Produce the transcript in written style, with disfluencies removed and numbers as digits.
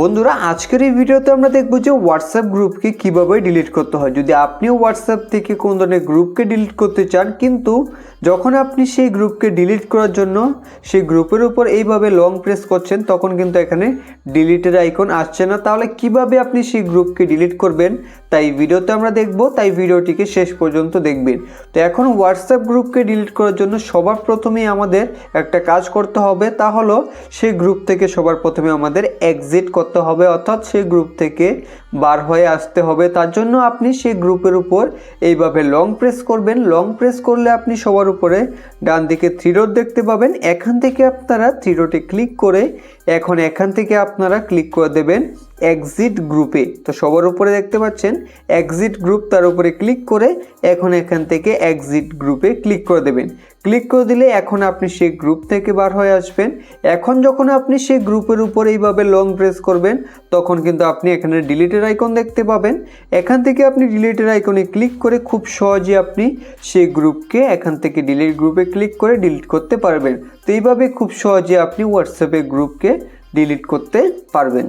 বন্ধুরা আজকের এই ভিডিওতে আমরা দেখব যে হোয়াটসঅ্যাপ গ্রুপকে কিভাবে ডিলিট করতে হয়। যদি আপনিও হোয়াটসঅ্যাপ থেকে কোন ধরনের গ্রুপকে ডিলিট করতে চান, কিন্তু যখন আপনি সেই গ্রুপকে ডিলিট করার জন্য সেই গ্রুপের উপর এইভাবে লং প্রেস করছেন, তখন কিন্তু এখানে ডিলিটের আইকন আসছে না। তাহলে কিভাবে আপনি সেই গ্রুপকে ডিলিট করবেন তাই ভিডিওতে আমরা দেখব, তাই ভিডিওটিকে শেষ পর্যন্ত দেখবেন। তো এখন হোয়াটসঅ্যাপ গ্রুপকে ডিলিট করার জন্য সবার প্রথমেই আমাদের একটা কাজ করতে হবে, তা হলো সেই গ্রুপ থেকে সবার প্রথমে আমাদের এক্সিট করতে হবে, অর্থাৎ সেই গ্রুপ থেকে বার হয়ে আসতে হবে। তার জন্য আপনি সেই গ্রুপের উপর এইভাবে লং প্রেস করবেন। লং প্রেস করলে আপনি সবার উপরে ডান দিকে থ্রি ডট দেখতে পাবেন। এখান থেকে আপনারা থ্রি ডটে ক্লিক করে এখান থেকে আপনারা ক্লিক করে দেবেন এক্সিট গ্রুপে। তো সবার উপরে দেখতে পাচ্ছেন এক্সিট গ্রুপ, তার উপরে ক্লিক করে এখান থেকে এক্সিট গ্রুপে ক্লিক করে দেবেন। ক্লিক করে দিলে এখন আপনি সেই গ্রুপ থেকে বার হয়ে আসবেন। এখন যখন আপনি সেই গ্রুপের উপর এইভাবে লং প্রেস করবেন, তখন কিন্তু আপনি এখানে ডিলিটের আইকন দেখতে পাবেন। এখান থেকে আপনি ডিলিটের আইকনে ক্লিক করে খুব সহজে আপনি সেই গ্রুপকে এখান থেকে ডিলিট গ্রুপে ক্লিক করে ডিলিট করতে পারবেন। তো এইভাবে খুব সহজে আপনি হোয়াটসঅ্যাপে গ্রুপকে ডিলিট করতে পারবেন।